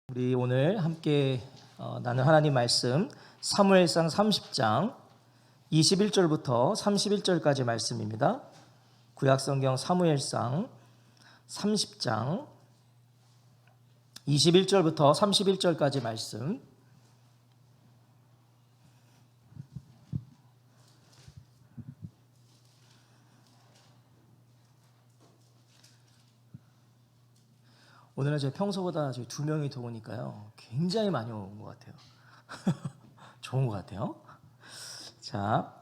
우리 오늘 함께 나눌 하나님 말씀 사무엘상 30장 21절부터 31절까지 말씀입니다. 구약성경 사무엘상 30장 21절부터 31절까지 말씀. 오늘은 제 평소보다 저희 두 명이 더 오니까요 굉장히 많이 온 것 같아요. 좋은 것 같아요. 자,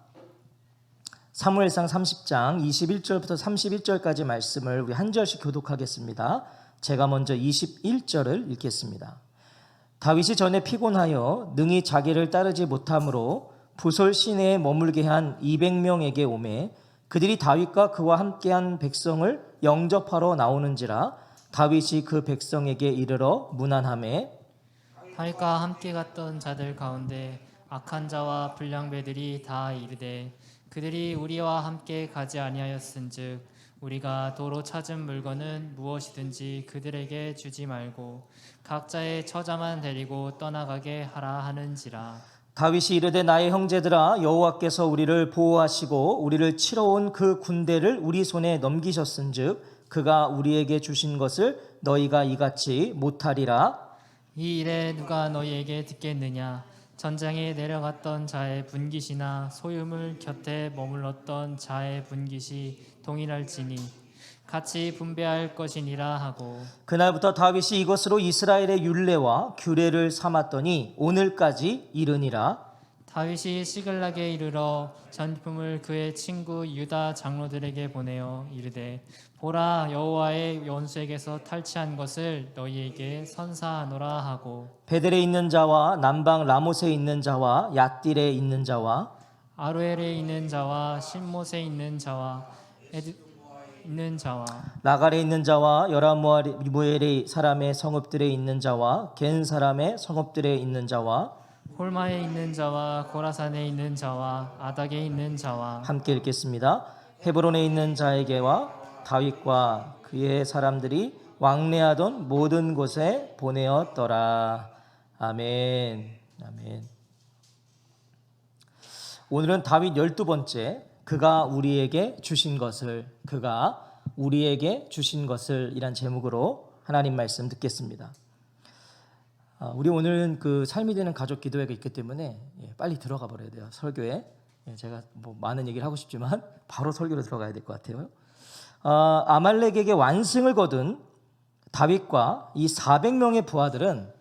사무엘상 30장 21절부터 31절까지 말씀을 우리 한 절씩 교독하겠습니다. 제가 먼저 21절을 읽겠습니다. 다윗이 전에 피곤하여 능히 자기를 따르지 못함으로 부솔 시내에 머물게 한 200명에게 오매 그들이 다윗과 그와 함께한 백성을 영접하러 나오는지라 다윗이 그 백성에게 이르러 문안하매 다윗과 함께 갔던 자들 가운데 악한 자와 불량배들이 다 이르되 그들이 우리와 함께 가지 아니하였은즉 우리가 도로 찾은 물건은 무엇이든지 그들에게 주지 말고 각자의 처자만 데리고 떠나가게 하라 하는지라. 다윗이 이르되 나의 형제들아 여호와께서 우리를 보호하시고 우리를 치러 온 그 군대를 우리 손에 넘기셨은즉 그가 우리에게 주신 것을 너희가 이같이 못하리라. 이 일에 누가 너희에게 듣겠느냐? 전장에 내려갔던 자의 분깃이나 소유물 곁에 머물렀던 자의 분깃이 동일할지니 같이 분배할 것이니라 하고 그날부터 다윗이 이것으로 이스라엘의 율례와 규례를 삼았더니 오늘까지 이르니라. 다윗이 시글락에 이르러 전품을 그의 친구 유다 장로들에게 보내어 이르되 보라 여호와의 원수에게서 탈취한 것을 너희에게 선사하노라 하고 베델에 있는 자와 남방 라못에 있는 자와 얏딜에 있는 자와 아루엘에 있는 자와 신못에 있는 자와 있는 자와 라갈에 있는 자와 여라무엘의 사람의 성읍들에 있는 자와 겐 사람의 성읍들에 있는 자와 홀마에 있는 자와 고라산에 있는 자와 아닥에 있는 자와 함께 읽겠습니다. 헤브론에 있는 자에게와 다윗과 그의 사람들이 왕래하던 모든 곳에 보내었더라. 아멘. 아멘. 오늘은 다윗 12번째 그가 우리에게 주신 것을 이란 제목으로 하나님 말씀 듣겠습니다. 우리 오늘은 그 삶이 되는 가족 기도회가 있기 때문에 빨리 들어가 버려야 돼요. 설교에. 제가 뭐 많은 얘기를 하고 싶지만 바로 설교로 들어가야 될 것 같아요. 아말렉에게 완승을 거둔 다윗과 이 400명의 부하들은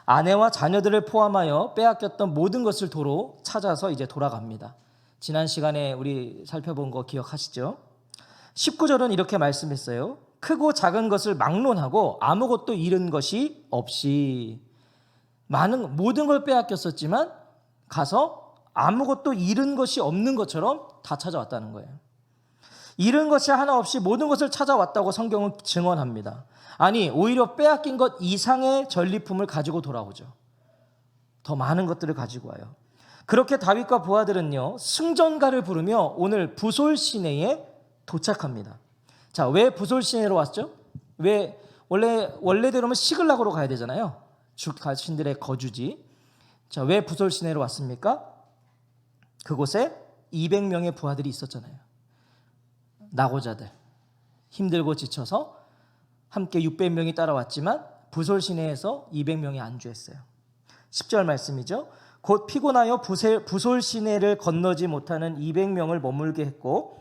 아내와 자녀들을 포함하여 빼앗겼던 모든 것을 도로 찾아서 이제 돌아갑니다. 지난 시간에 우리 살펴본 거 기억하시죠? 19절은 이렇게 말씀했어요. 크고 작은 것을 막론하고 아무것도 잃은 것이 없이 모든 걸 빼앗겼었지만 가서 아무것도 잃은 것이 없는 것처럼 다 찾아왔다는 거예요. 잃은 것이 하나 없이 모든 것을 찾아왔다고 성경은 증언합니다. 아니 오히려 빼앗긴 것 이상의 전리품을 가지고 돌아오죠. 더 많은 것들을 가지고 와요. 그렇게 다윗과 부하들은요 승전가를 부르며 오늘 부솔 시내에 도착합니다. 자, 왜 부솔 시내로 왔죠? 왜 원래대로면 시글락으로 가야 되잖아요. 주신들의 거주지. 자, 왜 부솔 시내로 왔습니까? 그곳에 200명의 부하들이 있었잖아요. 낙오자들, 힘들고 지쳐서 함께 600명이 따라왔지만 부솔 시내에서 200명이 안주했어요. 10절 말씀이죠. 곧 피곤하여 부솔 시내를 건너지 못하는 200명을 머물게 했고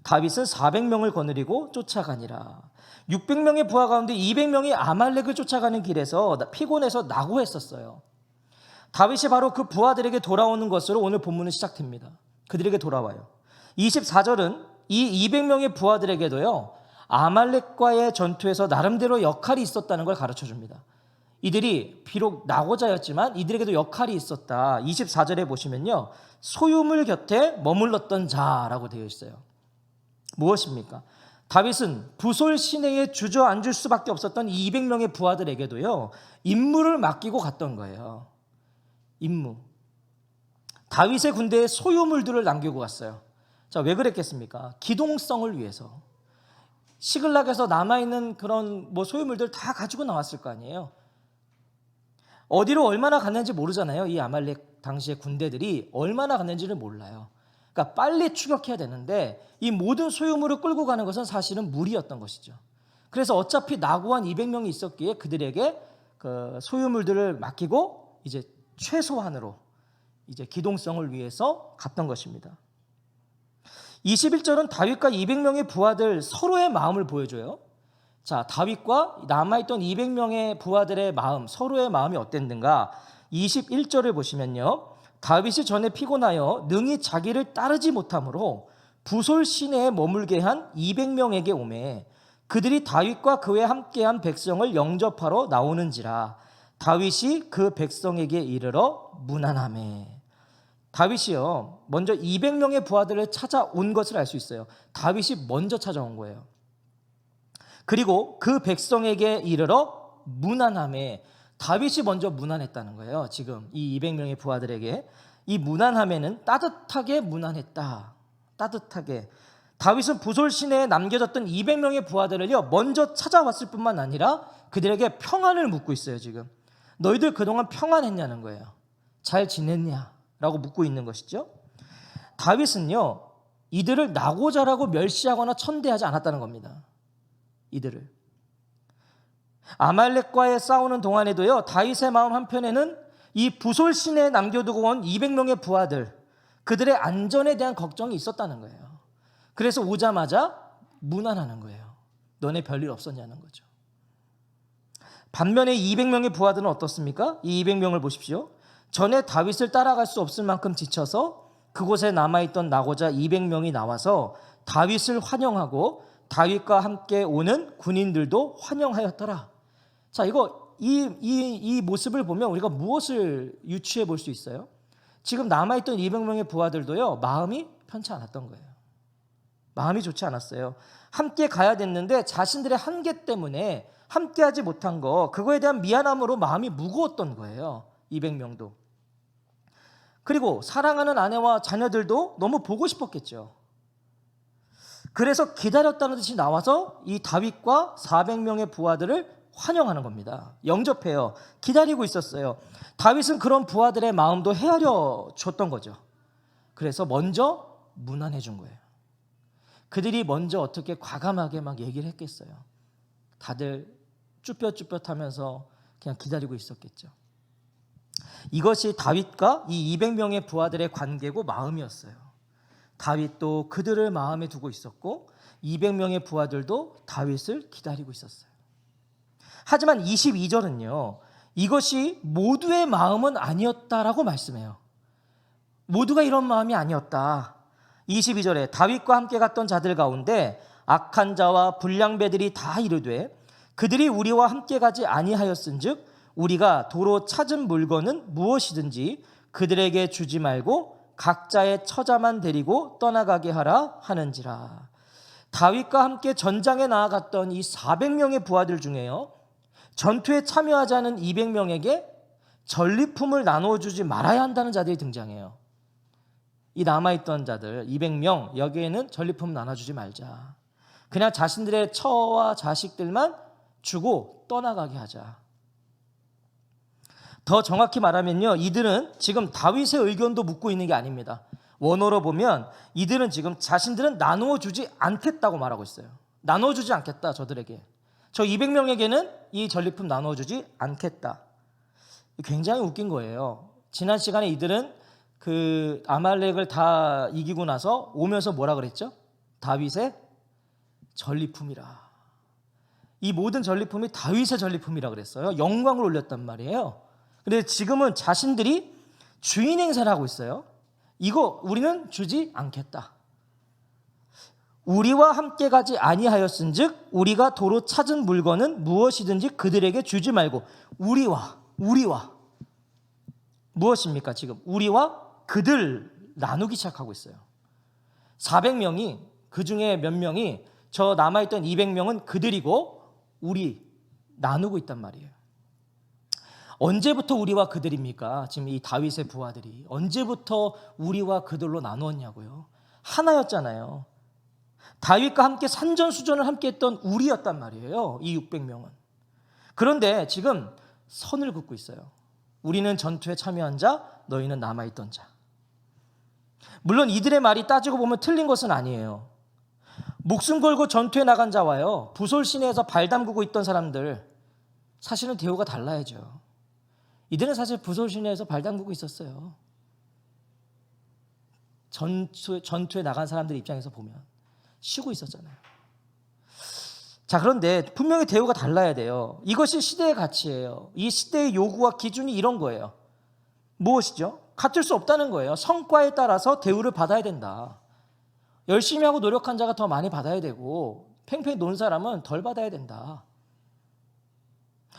다윗은 400명을 거느리고 쫓아가니라. 600명의 부하 가운데 200명이 아말렉을 쫓아가는 길에서 피곤해서 낙오했었어요. 다윗이 바로 그 부하들에게 돌아오는 것으로 오늘 본문은 시작됩니다. 그들에게 돌아와요. 24절은 이 200명의 부하들에게도요 아말렉과의 전투에서 나름대로 역할이 있었다는 걸 가르쳐줍니다. 이들이 비록 낙오자였지만 이들에게도 역할이 있었다. 24절에 보시면요 소유물 곁에 머물렀던 자라고 되어 있어요. 무엇입니까? 다윗은 부솔 시내에 주저앉을 수밖에 없었던 200명의 부하들에게도요 임무를 맡기고 갔던 거예요. 임무. 다윗의 군대에 소유물들을 남기고 갔어요. 자, 왜 그랬겠습니까? 기동성을 위해서. 시글락에서 남아있는 그런 소유물들 다 가지고 나왔을 거 아니에요. 어디로 얼마나 갔는지 모르잖아요. 이 아말렉 당시의 군대들이 얼마나 갔는지를 몰라요. 그러니까 빨리 추격해야 되는데 이 모든 소유물을 끌고 가는 것은 사실은 무리였던 것이죠. 그래서 어차피 나고한 200명이 있었기에 그들에게 그 소유물들을 맡기고 이제 최소한으로 이제 기동성을 위해서 갔던 것입니다. 21절은 다윗과 200명의 부하들 서로의 마음을 보여줘요. 자, 다윗과 남아있던 200명의 부하들의 마음, 서로의 마음이 어땠는가? 21절을 보시면요. 다윗이 전에 피곤하여 능히 자기를 따르지 못하므로 부솔 시내에 머물게 한 200명에게 오매 그들이 다윗과 그와 함께한 백성을 영접하러 나오는지라 다윗이 그 백성에게 이르러 문안하매. 다윗이요 먼저 200명의 부하들을 찾아온 것을 알 수 있어요. 다윗이 먼저 찾아온 거예요. 그리고 그 백성에게 이르러 문안하매. 다윗이 먼저 문안했다는 거예요. 지금 이 200명의 부하들에게 이 문안함에는 따뜻하게 문안했다. 따뜻하게. 다윗은 부솔 시내에 남겨졌던 200명의 부하들을요 먼저 찾아왔을 뿐만 아니라 그들에게 평안을 묻고 있어요. 지금 너희들 그동안 평안했냐는 거예요. 잘 지냈냐라고 묻고 있는 것이죠. 다윗은요 이들을 나고자라고 멸시하거나 천대하지 않았다는 겁니다. 이들을 아말렉과의 싸우는 동안에도요 다윗의 마음 한편에는 이 부솔 시내에 남겨두고 온 200명의 부하들 그들의 안전에 대한 걱정이 있었다는 거예요. 그래서 오자마자 문안하는 거예요. 너네 별일 없었냐는 거죠. 반면에 200명의 부하들은 어떻습니까? 이 200명을 보십시오. 전에 다윗을 따라갈 수 없을 만큼 지쳐서 그곳에 남아있던 나고자 200명이 나와서 다윗을 환영하고 다윗과 함께 오는 군인들도 환영하였더라. 자, 이 모습을 보면 우리가 무엇을 유추해 볼 수 있어요? 지금 남아있던 200명의 부하들도요 마음이 편치 않았던 거예요. 마음이 좋지 않았어요. 함께 가야 됐는데 자신들의 한계 때문에 함께하지 못한 거 그거에 대한 미안함으로 마음이 무거웠던 거예요. 200명도. 그리고 사랑하는 아내와 자녀들도 너무 보고 싶었겠죠. 그래서 기다렸다는 듯이 나와서 이 다윗과 400명의 부하들을 환영하는 겁니다. 영접해요. 기다리고 있었어요. 다윗은 그런 부하들의 마음도 헤아려 줬던 거죠. 그래서 먼저 문안해 준 거예요. 그들이 먼저 어떻게 과감하게 막 얘기를 했겠어요. 다들 쭈뼛쭈뼛하면서 그냥 기다리고 있었겠죠. 이것이 다윗과 이 200명의 부하들의 관계고 마음이었어요. 다윗도 그들을 마음에 두고 있었고 200명의 부하들도 다윗을 기다리고 있었어요. 하지만 22절은요. 이것이 모두의 마음은 아니었다라고 말씀해요. 모두가 이런 마음이 아니었다. 22절에 다윗과 함께 갔던 자들 가운데 악한 자와 불량배들이 다 이르되 그들이 우리와 함께 가지 아니하였은즉 우리가 도로 찾은 물건은 무엇이든지 그들에게 주지 말고 각자의 처자만 데리고 떠나가게 하라 하는지라. 다윗과 함께 전장에 나아갔던 이 400명의 부하들 중에요 전투에 참여하지 않은 200명에게 전리품을 나눠주지 말아야 한다는 자들이 등장해요. 이 남아있던 자들 200명 여기에는 전리품 나눠주지 말자. 그냥 자신들의 처와 자식들만 주고 떠나가게 하자. 더 정확히 말하면요 이들은 지금 다윗의 의견도 묻고 있는 게 아닙니다. 원어로 보면 이들은 지금 자신들은 나누어주지 않겠다고 말하고 있어요. 나눠주지 않겠다. 저들에게 저 200명에게는 이 전리품 나눠주지 않겠다. 굉장히 웃긴 거예요. 지난 시간에 이들은 그 아말렉을 다 이기고 나서 오면서 뭐라 그랬죠? 다윗의 전리품이라. 이 모든 전리품이 다윗의 전리품이라 그랬어요. 영광을 올렸단 말이에요. 근데 지금은 자신들이 주인 행세를 하고 있어요. 이거 우리는 주지 않겠다. 우리와 함께 가지 아니하였은즉 우리가 도로 찾은 물건은 무엇이든지 그들에게 주지 말고 우리와 무엇입니까? 지금 우리와 그들 나누기 시작하고 있어요. 400명이 그중에 몇 명이 저 남아있던 200명은 그들이고 우리 나누고 있단 말이에요. 언제부터 우리와 그들입니까? 지금 이 다윗의 부하들이 언제부터 우리와 그들로 나누었냐고요. 하나였잖아요. 다윗과 함께 산전수전을 함께 했던 우리였단 말이에요. 이 600명은. 그런데 지금 선을 긋고 있어요. 우리는 전투에 참여한 자, 너희는 남아있던 자. 물론 이들의 말이 따지고 보면 틀린 것은 아니에요. 목숨 걸고 전투에 나간 자와요, 부솔 시내에서 발 담그고 있던 사람들, 사실은 대우가 달라야죠. 이들은 사실 부솔 시내에서 발 담그고 있었어요. 전투에 나간 사람들 입장에서 보면 쉬고 있었잖아요. 자, 그런데 분명히 대우가 달라야 돼요. 이것이 시대의 가치예요. 이 시대의 요구와 기준이 이런 거예요. 무엇이죠? 같을 수 없다는 거예요. 성과에 따라서 대우를 받아야 된다. 열심히 하고 노력한 자가 더 많이 받아야 되고 팽팽히 논 사람은 덜 받아야 된다.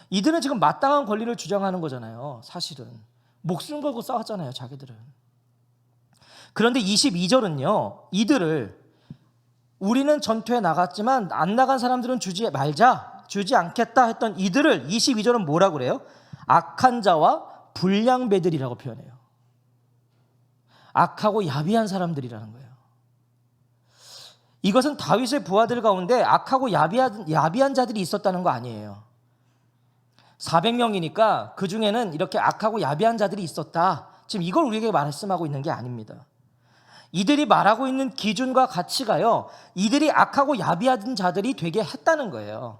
이들은 지금 마땅한 권리를 주장하는 거잖아요. 사실은 목숨 걸고 싸웠잖아요, 자기들은. 그런데 22절은요, 이들을 우리는 전투에 나갔지만 안 나간 사람들은 주지 말자, 주지 않겠다 했던 이들을 22절은 뭐라고 그래요? 악한 자와 불량배들이라고 표현해요. 악하고 야비한 사람들이라는 거예요. 이것은 다윗의 부하들 가운데 악하고 야비한 자들이 있었다는 거 아니에요. 400명이니까 그 중에는 이렇게 악하고 야비한 자들이 있었다, 지금 이걸 우리에게 말씀하고 있는 게 아닙니다. 이들이 말하고 있는 기준과 가치가요, 이들이 악하고 야비한 자들이 되게 했다는 거예요.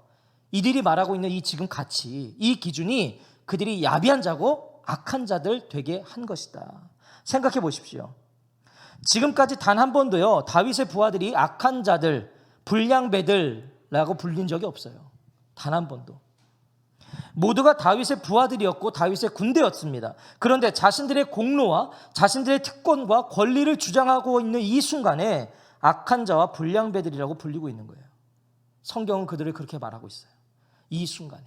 이들이 말하고 있는 이 지금 가치, 이 기준이 그들이 야비한 자고 악한 자들 되게 한 것이다. 생각해 보십시오. 지금까지 단 한 번도요, 다윗의 부하들이 악한 자들, 불량배들라고 불린 적이 없어요. 단 한 번도. 모두가 다윗의 부하들이었고 다윗의 군대였습니다. 그런데 자신들의 공로와 자신들의 특권과 권리를 주장하고 있는 이 순간에 악한 자와 불량배들이라고 불리고 있는 거예요. 성경은 그들을 그렇게 말하고 있어요. 이 순간에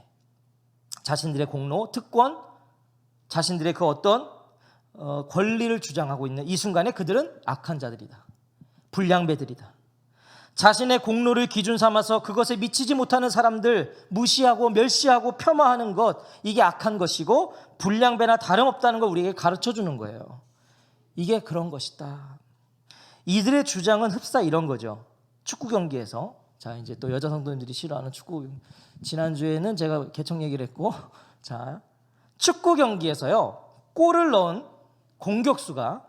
자신들의 공로, 특권, 자신들의 그 어떤 권리를 주장하고 있는 이 순간에 그들은 악한 자들이다, 불량배들이다. 자신의 공로를 기준 삼아서 그것에 미치지 못하는 사람들 무시하고 멸시하고 폄하하는 것, 이게 악한 것이고 불량배나 다름없다는 걸 우리에게 가르쳐 주는 거예요. 이게 그런 것이다. 이들의 주장은 흡사 이런 거죠. 축구 경기에서, 자, 이제 또 여자 성도님들이 싫어하는 축구, 지난주에는 제가 개척 얘기를 했고, 자, 축구 경기에서요, 골을 넣은 공격수가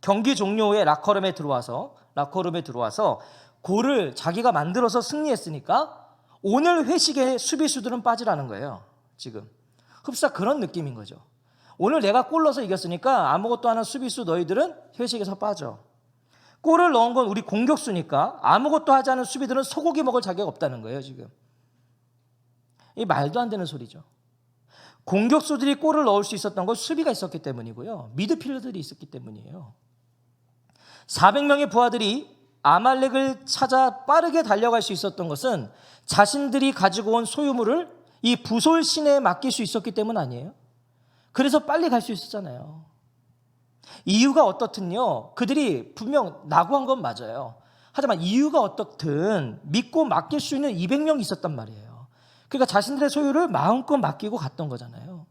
경기 종료 후에 라커룸에 들어와서 골을 자기가 만들어서 승리했으니까 오늘 회식에 수비수들은 빠지라는 거예요. 지금 흡사 그런 느낌인 거죠. 오늘 내가 골 넣어서 이겼으니까 아무것도 안 한 수비수 너희들은 회식에서 빠져. 골을 넣은 건 우리 공격수니까 아무것도 하지 않은 수비들은 소고기 먹을 자격 없다는 거예요. 지금 이 말도 안 되는 소리죠. 공격수들이 골을 넣을 수 있었던 건 수비가 있었기 때문이고요, 미드필더들이 있었기 때문이에요. 400명의 부하들이 아말렉을 찾아 빠르게 달려갈 수 있었던 것은 자신들이 가지고 온 소유물을 이 부솔 시내에 맡길 수 있었기 때문 아니에요? 그래서 빨리 갈 수 있었잖아요. 이유가 어떻든요, 그들이 분명 낙오한 건 맞아요. 하지만 이유가 어떻든 믿고 맡길 수 있는 200명이 있었단 말이에요. 그러니까 자신들의 소유를 마음껏 맡기고 갔던 거잖아요.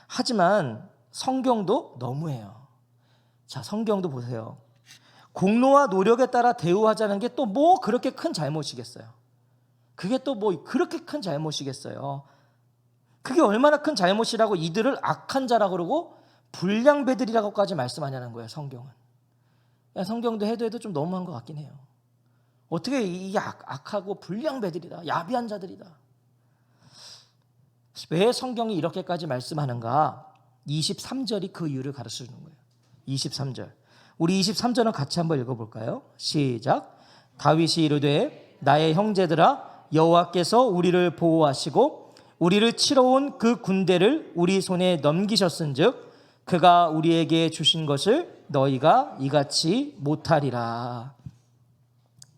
하지만 성경도 너무해요. 자, 성경도 보세요. 공로와 노력에 따라 대우하자는 게 또 뭐 그렇게 큰 잘못이겠어요? 그게 또 뭐 그렇게 큰 잘못이겠어요? 그게 얼마나 큰 잘못이라고 이들을 악한 자라고 그러고 불량배들이라고까지 말씀하냐는 거예요, 성경은. 성경도 해도 좀 너무한 것 같긴 해요. 어떻게 이게 악하고 불량배들이다, 야비한 자들이다. 왜 성경이 이렇게까지 말씀하는가? 23절이 그 이유를 가르쳐 주는 거예요. 23절. 우리 23절은 같이 한번 읽어볼까요? 시작. 다윗이 이르되 나의 형제들아, 여호와께서 우리를 보호하시고 우리를 치러 온 그 군대를 우리 손에 넘기셨은즉 그가 우리에게 주신 것을 너희가 이같이 못하리라.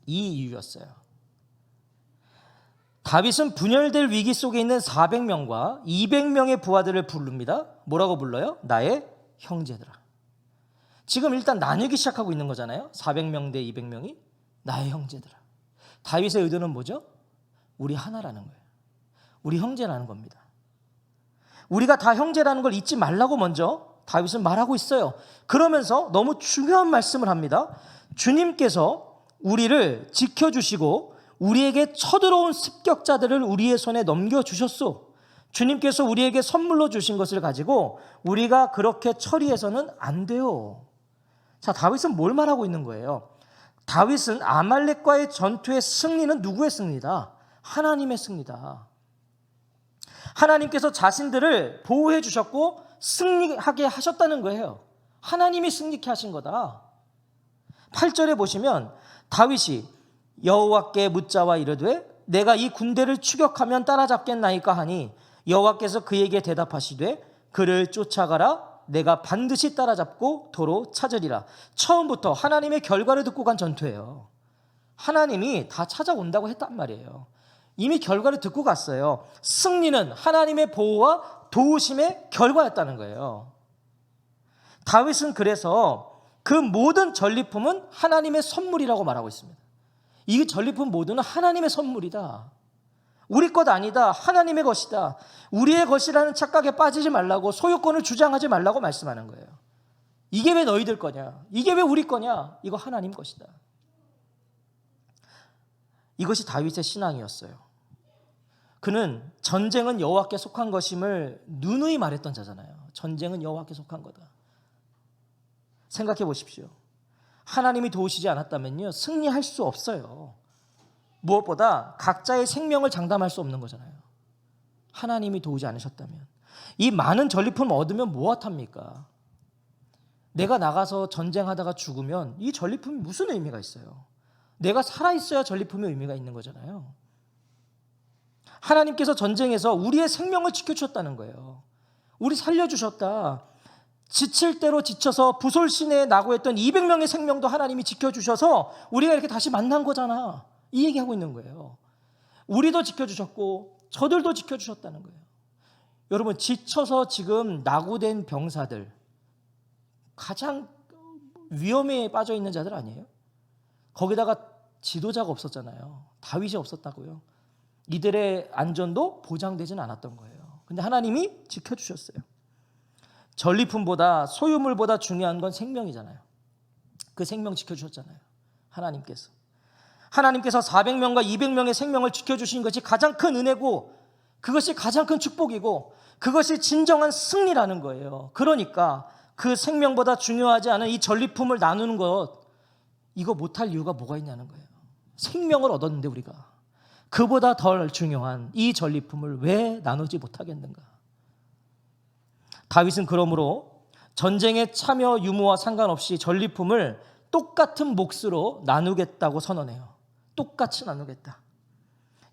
이 이유였어요. 다윗은 분열될 위기 속에 있는 400명과 200명의 부하들을 부릅니다. 뭐라고 불러요? 나의 형제들아. 지금 일단 나뉘기 시작하고 있는 거잖아요. 400명 대 200명이 나의 형제들아. 다윗의 의도는 뭐죠? 우리 하나라는 거예요. 우리 형제라는 겁니다. 우리가 다 형제라는 걸 잊지 말라고 먼저 다윗은 말하고 있어요. 그러면서 너무 중요한 말씀을 합니다. 주님께서 우리를 지켜주시고 우리에게 쳐들어온 습격자들을 우리의 손에 넘겨주셨소. 주님께서 우리에게 선물로 주신 것을 가지고 우리가 그렇게 처리해서는 안 돼요. 자, 다윗은 뭘 말하고 있는 거예요? 다윗은 아말렉과의 전투의 승리는 누구의 승리다? 하나님의 승리다. 하나님께서 자신들을 보호해 주셨고 승리하게 하셨다는 거예요. 하나님이 승리케 하신 거다. 8절에 보시면 다윗이 여호와께 묻자와 이르되 내가 이 군대를 추격하면 따라잡겠나이까 하니 여호와께서 그에게 대답하시되 그를 쫓아가라. 내가 반드시 따라잡고 도로 찾으리라. 처음부터 하나님의 결과를 듣고 간 전투예요. 하나님이 다 찾아온다고 했단 말이에요. 이미 결과를 듣고 갔어요. 승리는 하나님의 보호와 도우심의 결과였다는 거예요. 다윗은 그래서 그 모든 전리품은 하나님의 선물이라고 말하고 있습니다. 이 전리품 모두는 하나님의 선물이다. 우리 것 아니다. 하나님의 것이다. 우리의 것이라는 착각에 빠지지 말라고, 소유권을 주장하지 말라고 말씀하는 거예요. 이게 왜 너희들 거냐? 이게 왜 우리 거냐? 이거 하나님 것이다. 이것이 다윗의 신앙이었어요. 그는 전쟁은 여호와께 속한 것임을 누누이 말했던 자잖아요. 전쟁은 여호와께 속한 거다. 생각해 보십시오. 하나님이 도우시지 않았다면요, 승리할 수 없어요. 무엇보다 각자의 생명을 장담할 수 없는 거잖아요. 하나님이 도우지 않으셨다면. 이 많은 전리품을 얻으면 무엇합니까? 내가 나가서 전쟁하다가 죽으면 이 전리품이 무슨 의미가 있어요? 내가 살아있어야 전리품의 의미가 있는 거잖아요. 하나님께서 전쟁에서 우리의 생명을 지켜주셨다는 거예요. 우리 살려주셨다. 지칠 대로 지쳐서 부솔시내에 낙오했던 200명의 생명도 하나님이 지켜주셔서 우리가 이렇게 다시 만난 거잖아. 이 얘기하고 있는 거예요. 우리도 지켜주셨고 저들도 지켜주셨다는 거예요. 여러분, 지쳐서 지금 낙오된 병사들, 가장 위험에 빠져 있는 자들 아니에요? 거기다가 지도자가 없었잖아요. 다윗이 없었다고요. 이들의 안전도 보장되지는 않았던 거예요. 근데 하나님이 지켜주셨어요. 전리품보다, 소유물보다 중요한 건 생명이잖아요. 그 생명 지켜주셨잖아요. 하나님께서 400명과 200명의 생명을 지켜주신 것이 가장 큰 은혜고, 그것이 가장 큰 축복이고, 그것이 진정한 승리라는 거예요. 그러니까 그 생명보다 중요하지 않은 이 전리품을 나누는 것, 이거 못할 이유가 뭐가 있냐는 거예요. 생명을 얻었는데 우리가 그보다 덜 중요한 이 전리품을 왜 나누지 못하겠는가? 다윗은 그러므로 전쟁의 참여 유무와 상관없이 전리품을 똑같은 몫으로 나누겠다고 선언해요. 똑같이 나누겠다.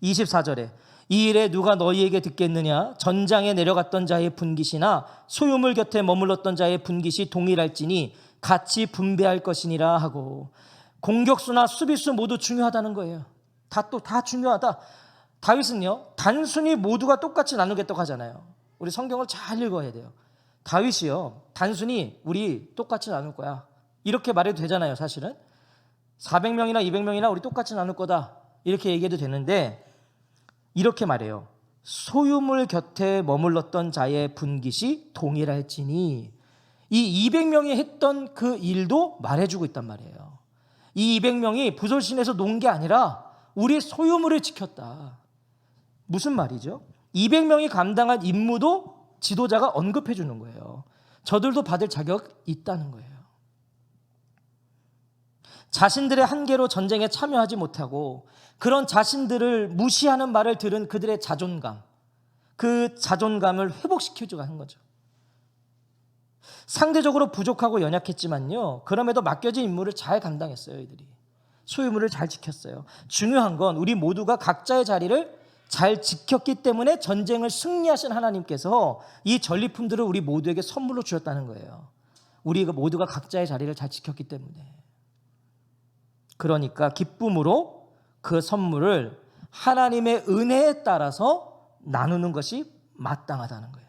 24절에 이 일에 누가 너희에게 듣겠느냐? 전장에 내려갔던 자의 분깃이나 소유물 곁에 머물렀던 자의 분깃이 동일할지니 같이 분배할 것이니라 하고, 공격수나 수비수 모두 중요하다는 거예요. 다 중요하다. 다윗은요, 단순히 모두가 똑같이 나누겠다고 하잖아요. 우리 성경을 잘 읽어야 돼요. 다윗이요, 단순히 우리 똑같이 나눌 거야 이렇게 말해도 되잖아요. 사실은 400명이나 200명이나 우리 똑같이 나눌 거다 이렇게 얘기해도 되는데, 이렇게 말해요. 소유물 곁에 머물렀던 자의 분깃이 동일할지니, 이 200명이 했던 그 일도 말해주고 있단 말이에요. 이 200명이 부솔신에서 논 게 아니라 우리의 소유물을 지켰다. 무슨 말이죠? 200명이 감당한 임무도 지도자가 언급해 주는 거예요. 저들도 받을 자격이 있다는 거예요. 자신들의 한계로 전쟁에 참여하지 못하고 그런 자신들을 무시하는 말을 들은 그들의 자존감, 그 자존감을 회복시켜주고 하는 거죠. 상대적으로 부족하고 연약했지만요, 그럼에도 맡겨진 임무를 잘 감당했어요. 이들이 소유물을 잘 지켰어요. 중요한 건 우리 모두가 각자의 자리를 잘 지켰기 때문에 전쟁을 승리하신 하나님께서 이 전리품들을 우리 모두에게 선물로 주셨다는 거예요. 우리 모두가 각자의 자리를 잘 지켰기 때문에. 그러니까 기쁨으로 그 선물을 하나님의 은혜에 따라서 나누는 것이 마땅하다는 거예요.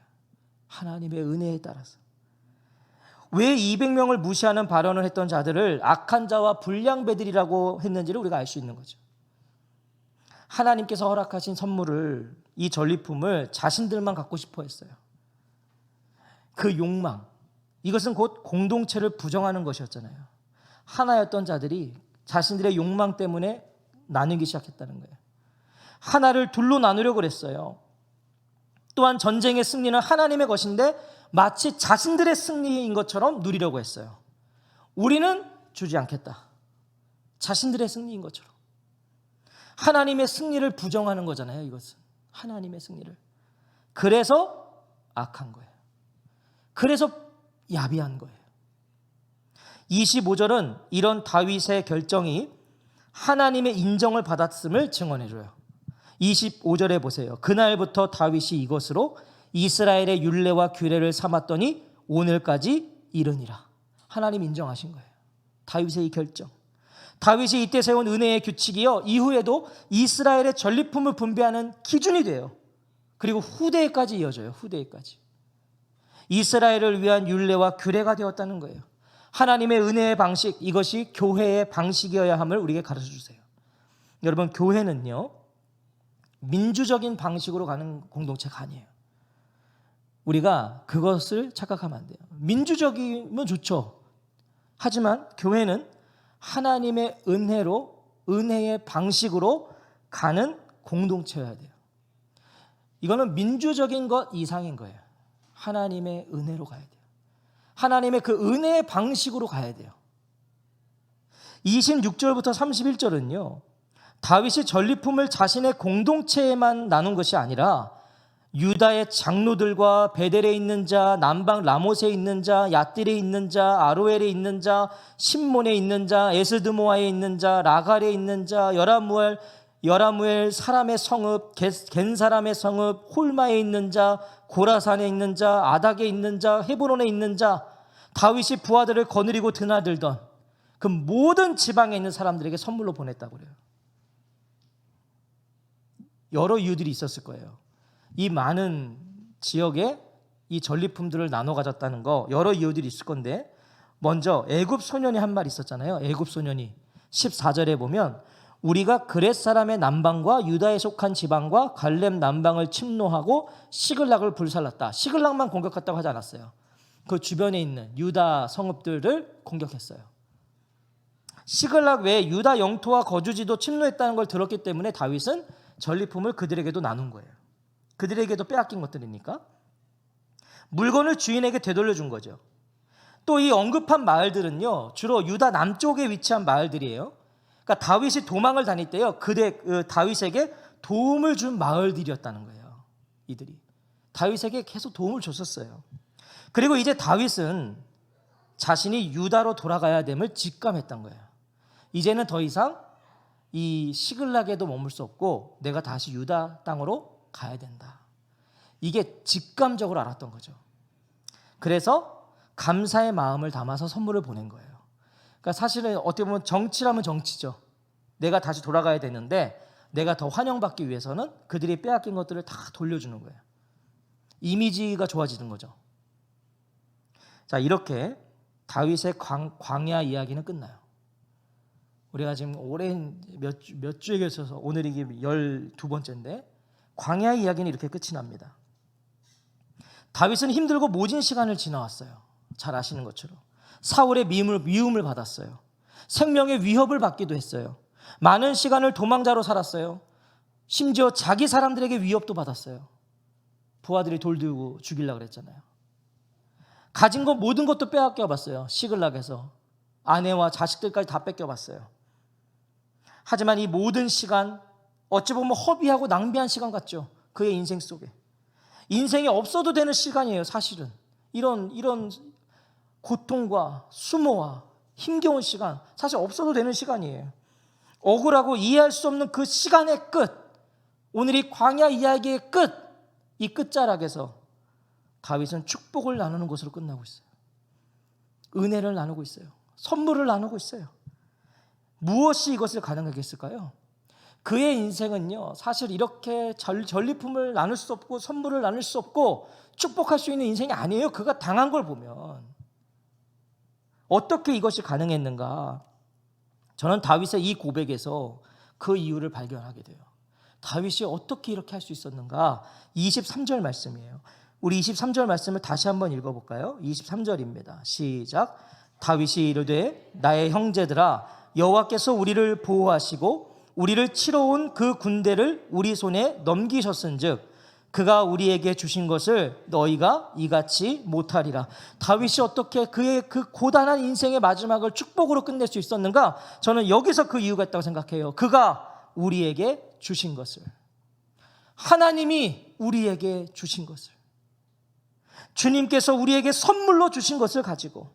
하나님의 은혜에 따라서. 왜 200명을 무시하는 발언을 했던 자들을 악한 자와 불량배들이라고 했는지를 우리가 알 수 있는 거죠. 하나님께서 허락하신 선물을, 이 전리품을 자신들만 갖고 싶어 했어요. 그 욕망, 이것은 곧 공동체를 부정하는 것이었잖아요. 하나였던 자들이 자신들의 욕망 때문에 나누기 시작했다는 거예요. 하나를 둘로 나누려고 그랬어요. 또한 전쟁의 승리는 하나님의 것인데 마치 자신들의 승리인 것처럼 누리려고 했어요. 우리는 주지 않겠다. 자신들의 승리인 것처럼. 하나님의 승리를 부정하는 거잖아요, 이것은. 하나님의 승리를. 그래서 악한 거예요. 그래서 야비한 거예요. 25절은 이런 다윗의 결정이 하나님의 인정을 받았음을 증언해줘요. 25절에 보세요. 그날부터 다윗이 이것으로 이스라엘의 율례와 규례를 삼았더니 오늘까지 이르니라. 하나님 인정하신 거예요. 다윗의 이 결정. 다윗이 이때 세운 은혜의 규칙이요, 이후에도 이스라엘의 전리품을 분배하는 기준이 돼요. 그리고 후대에까지 이어져요. 후대에까지. 이스라엘을 위한 율례와 규례가 되었다는 거예요. 하나님의 은혜의 방식, 이것이 교회의 방식이어야 함을 우리에게 가르쳐 주세요. 여러분, 교회는요, 민주적인 방식으로 가는 공동체가 아니에요. 우리가 그것을 착각하면 안 돼요. 민주적이면 좋죠. 하지만 교회는 하나님의 은혜로, 은혜의 방식으로 가는 공동체여야 돼요. 이거는 민주적인 것 이상인 거예요. 하나님의 은혜로 가야 돼요. 하나님의 그 은혜의 방식으로 가야 돼요. 26절부터 31절은요, 다윗이 전리품을 자신의 공동체에만 나눈 것이 아니라 유다의 장로들과 베델에 있는 자, 남방 라못에 있는 자, 얏딜에 있는 자, 아로엘에 있는 자, 심몬에 있는 자, 에스드모아에 있는 자, 라갈에 있는 자, 여라무엘 사람의 성읍, 겐 사람의 성읍, 홀마에 있는 자, 고라산에 있는 자, 아닥에 있는 자, 헤브론에 있는 자, 다윗이 부하들을 거느리고 드나들던 그 모든 지방에 있는 사람들에게 선물로 보냈다고 그래요. 여러 이유들이 있었을 거예요. 이 많은 지역에 이 전리품들을 나눠 가졌다는 거, 여러 이유들이 있을 건데, 먼저 애굽 소년이 한 말 있었잖아요. 애굽 소년이 14절에 보면 우리가 그렛 사람의 남방과 유다에 속한 지방과 갈렙 남방을 침노하고 시글락을 불살랐다. 시글락만 공격했다고 하지 않았어요. 그 주변에 있는 유다 성읍들을 공격했어요. 시글락 외에 유다 영토와 거주지도 침노했다는 걸 들었기 때문에 다윗은 전리품을 그들에게도 나눈 거예요. 그들에게도 빼앗긴 것들이니까. 물건을 주인에게 되돌려준 거죠. 또 이 언급한 마을들은요, 주로 유다 남쪽에 위치한 마을들이에요. 그러니까 다윗이 도망을 다닐 때요, 다윗에게 도움을 준 마을들이었다는 거예요. 이들이 다윗에게 계속 도움을 줬었어요. 그리고 이제 다윗은 자신이 유다로 돌아가야 됨을 직감했던 거예요. 이제는 더 이상 이 시글락에도 머물 수 없고 내가 다시 유다 땅으로 가야 된다. 이게 직감적으로 알았던 거죠. 그래서 감사의 마음을 담아서 선물을 보낸 거예요. 그러니까 사실은 어떻게 보면 정치라면 정치죠. 내가 다시 돌아가야 되는데 내가 더 환영받기 위해서는 그들이 빼앗긴 것들을 다 돌려주는 거예요. 이미지가 좋아지는 거죠. 자, 이렇게 다윗의 광야 이야기는 끝나요. 우리가 지금 오랜 몇 주에 걸쳐서 오늘 이게 12번째인데 광야 이야기는 이렇게 끝이 납니다. 다윗은 힘들고 모진 시간을 지나왔어요. 잘 아시는 것처럼. 사울의 미움을 받았어요. 생명의 위협을 받기도 했어요. 많은 시간을 도망자로 살았어요. 심지어 자기 사람들에게 위협도 받았어요. 부하들이 돌 들고 죽이려고 그랬잖아요. 가진 것 모든 것도 빼앗겨봤어요. 시글락에서 아내와 자식들까지 다 뺏겨봤어요. 하지만 이 모든 시간, 어찌 보면 허비하고 낭비한 시간 같죠. 그의 인생 속에. 인생이 없어도 되는 시간이에요. 사실은 이런 고통과 수모와 힘겨운 시간, 사실 없어도 되는 시간이에요. 억울하고 이해할 수 없는 그 시간의 끝, 오늘 이 광야 이야기의 끝, 이 끝자락에서 다윗은 축복을 나누는 것으로 끝나고 있어요. 은혜를 나누고 있어요. 선물을 나누고 있어요. 무엇이 이것을 가능하게 했을까요? 그의 인생은요, 사실 이렇게 전리품을 나눌 수 없고 선물을 나눌 수 없고 축복할 수 있는 인생이 아니에요. 그가 당한 걸 보면. 어떻게 이것이 가능했는가? 저는 다윗의 이 고백에서 그 이유를 발견하게 돼요. 다윗이 어떻게 이렇게 할 수 있었는가? 23절 말씀이에요. 우리 23절 말씀을 다시 한번 읽어볼까요? 23절입니다. 시작. 다윗이 이르되 나의 형제들아, 여호와께서 우리를 보호하시고 우리를 치러 온 그 군대를 우리 손에 넘기셨은즉 그가 우리에게 주신 것을 너희가 이같이 못하리라. 다윗이 어떻게 그의 그 고단한 인생의 마지막을 축복으로 끝낼 수 있었는가? 저는 여기서 그 이유가 있다고 생각해요. 그가 우리에게 주신 것을, 하나님이 우리에게 주신 것을, 주님께서 우리에게 선물로 주신 것을 가지고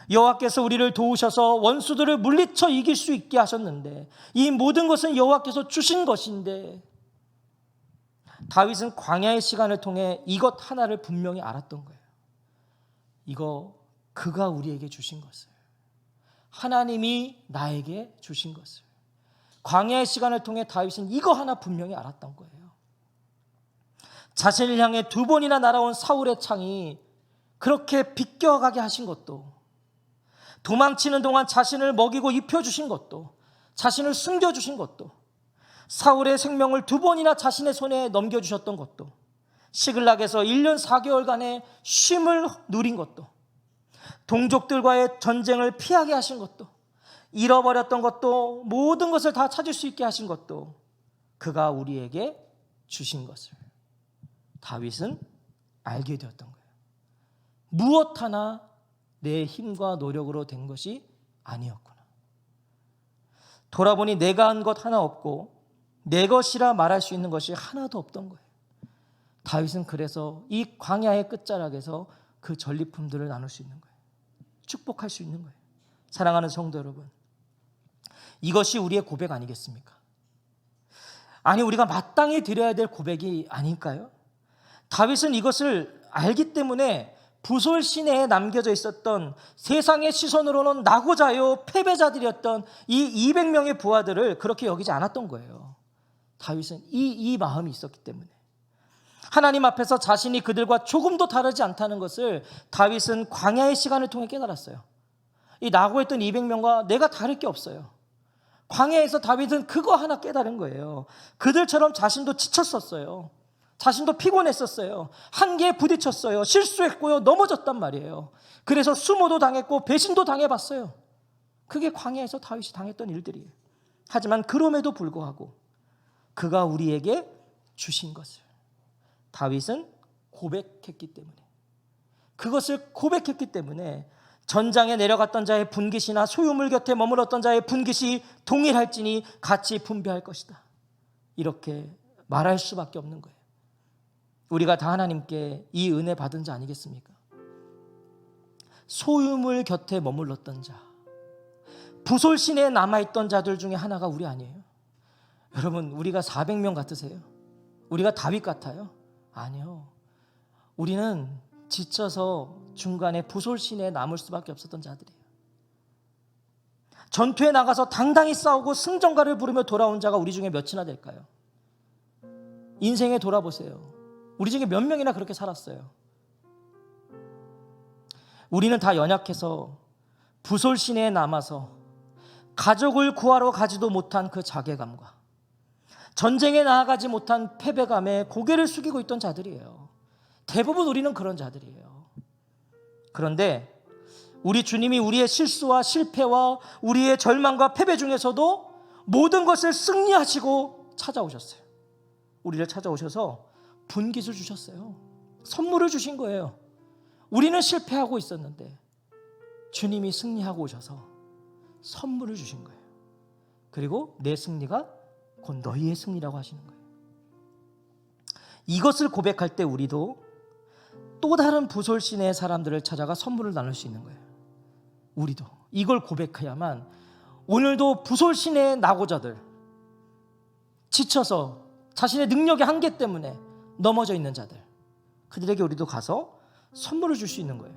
여호와께서 우리를 도우셔서 원수들을 물리쳐 이길 수 있게 하셨는데, 이 모든 것은 여호와께서 주신 것인데, 다윗은 광야의 시간을 통해 이것 하나를 분명히 알았던 거예요. 이거 그가 우리에게 주신 것을, 하나님이 나에게 주신 것을, 광야의 시간을 통해 다윗은 이거 하나 분명히 알았던 거예요. 자신을 향해 2번이나 날아온 사울의 창이 그렇게 비껴가게 하신 것도, 도망치는 동안 자신을 먹이고 입혀주신 것도, 자신을 숨겨주신 것도, 사울의 생명을 2번이나 자신의 손에 넘겨주셨던 것도, 시글락에서 1년 4개월간의 쉼을 누린 것도, 동족들과의 전쟁을 피하게 하신 것도, 잃어버렸던 것도, 모든 것을 다 찾을 수 있게 하신 것도 그가 우리에게 주신 것을 다윗은 알게 되었던 거예요. 무엇 하나 내 힘과 노력으로 된 것이 아니었구나. 돌아보니 내가 한 것 하나 없고 내 것이라 말할 수 있는 것이 하나도 없던 거예요. 다윗은 그래서 이 광야의 끝자락에서 그 전리품들을 나눌 수 있는 거예요. 축복할 수 있는 거예요. 사랑하는 성도 여러분, 이것이 우리의 고백 아니겠습니까? 아니, 우리가 마땅히 드려야 될 고백이 아닐까요? 다윗은 이것을 알기 때문에 부솔 시내에 남겨져 있었던 세상의 시선으로는 낙오자요 패배자들이었던 이 200명의 부하들을 그렇게 여기지 않았던 거예요. 다윗은 이 마음이 있었기 때문에, 하나님 앞에서 자신이 그들과 조금도 다르지 않다는 것을 다윗은 광야의 시간을 통해 깨달았어요. 이 낙오했던 200명과 내가 다를 게 없어요. 광야에서 다윗은 그거 하나 깨달은 거예요. 그들처럼 자신도 지쳤었어요. 자신도 피곤했었어요. 한계에 부딪혔어요. 실수했고요. 넘어졌단 말이에요. 그래서 수모도 당했고 배신도 당해봤어요. 그게 광야에서 다윗이 당했던 일들이에요. 하지만 그럼에도 불구하고 그가 우리에게 주신 것을 다윗은 고백했기 때문에, 그것을 고백했기 때문에 전장에 내려갔던 자의 분깃이나 소유물 곁에 머물렀던 자의 분깃이 동일할지니 같이 분배할 것이다, 이렇게 말할 수밖에 없는 거예요. 우리가 다 하나님께 이 은혜 받은 자 아니겠습니까? 소유물 곁에 머물렀던 자, 부솔 시내에 남아있던 자들 중에 하나가 우리 아니에요? 여러분, 우리가 400명 같으세요? 우리가 다윗 같아요? 아니요. 우리는 지쳐서 중간에 부솔 시내에 남을 수밖에 없었던 자들이에요. 전투에 나가서 당당히 싸우고 승전가를 부르며 돌아온 자가 우리 중에 몇이나 될까요? 인생에 돌아보세요. 우리 중에 몇 명이나 그렇게 살았어요? 우리는 다 연약해서 부솔 시내에 남아서 가족을 구하러 가지도 못한 그 자괴감과 전쟁에 나아가지 못한 패배감에 고개를 숙이고 있던 자들이에요. 대부분 우리는 그런 자들이에요. 그런데 우리 주님이 우리의 실수와 실패와 우리의 절망과 패배 중에서도 모든 것을 승리하시고 찾아오셨어요. 우리를 찾아오셔서 분깃을 주셨어요. 선물을 주신 거예요. 우리는 실패하고 있었는데 주님이 승리하고 오셔서 선물을 주신 거예요. 그리고 내 승리가 곧 너희의 승리라고 하시는 거예요. 이것을 고백할 때 우리도 또 다른 부솔 시내의 사람들을 찾아가 선물을 나눌 수 있는 거예요. 우리도 이걸 고백해야만 오늘도 부솔 시내의 낙오자들, 지쳐서 자신의 능력의 한계 때문에 넘어져 있는 자들, 그들에게 우리도 가서 선물을 줄 수 있는 거예요.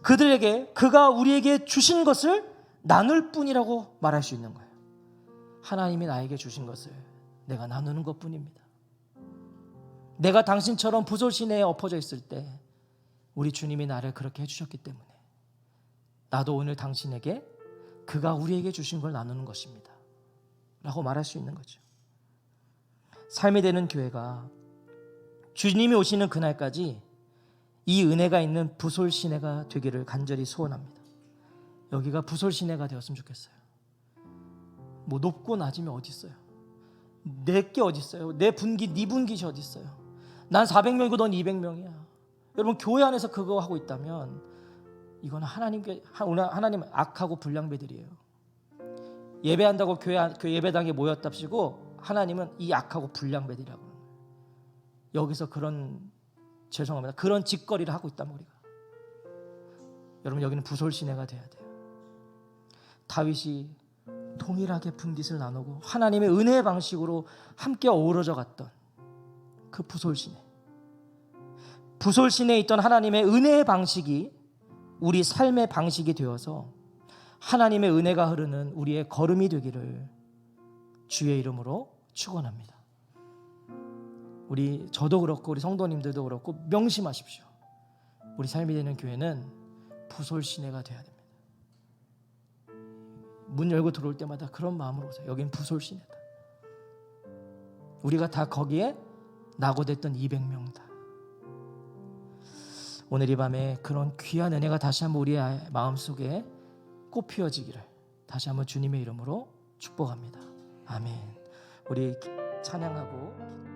그들에게 그가 우리에게 주신 것을 나눌 뿐이라고 말할 수 있는 거예요. 하나님이 나에게 주신 것을 내가 나누는 것뿐입니다. 내가 당신처럼 부솔 시내에 엎어져 있을 때 우리 주님이 나를 그렇게 해주셨기 때문에 나도 오늘 당신에게 그가 우리에게 주신 걸 나누는 것입니다 라고 말할 수 있는 거죠. 삶이 되는 교회가 주님이 오시는 그날까지 이 은혜가 있는 부솔 시내가 되기를 간절히 소원합니다. 여기가 부솔 시내가 되었으면 좋겠어요. 뭐 높고 낮으면 어디 있어요? 내게 어디 있어요? 내 분깃, 네 분깃이 어디 있어요? 난 400명이고 넌 200명이야. 여러분 교회 안에서 그거 하고 있다면 이건 하나님 악하고 불량배들이에요. 예배한다고 교회 예배당에 모였답시고 하나님은 이 악하고 불량배들이라고. 여기서 죄송합니다. 그런 짓거리를 하고 있다면 우리가. 여러분 여기는 부솔시내가 돼야 돼요. 다윗이 동일하게 분깃을 나누고 하나님의 은혜의 방식으로 함께 어우러져 갔던 그 부솔시내에 있던 하나님의 은혜의 방식이 우리 삶의 방식이 되어서 하나님의 은혜가 흐르는 우리의 걸음이 되기를 주의 이름으로 축원합니다. 저도 그렇고 우리 성도님들도 그렇고 명심하십시오. 우리 삶이 되는 교회는 부솔시내가 돼야 됩니다. 문 열고 들어올 때마다 그런 마음으로 오세요. 여긴 부솔시내다. 우리가 다 거기에 낙오됐던 200명이다. 오늘 이 밤에 그런 귀한 은혜가 다시 한번 우리의 마음속에 꽃피어지기를 다시 한번 주님의 이름으로 축복합니다. 아멘. 우리 찬양하고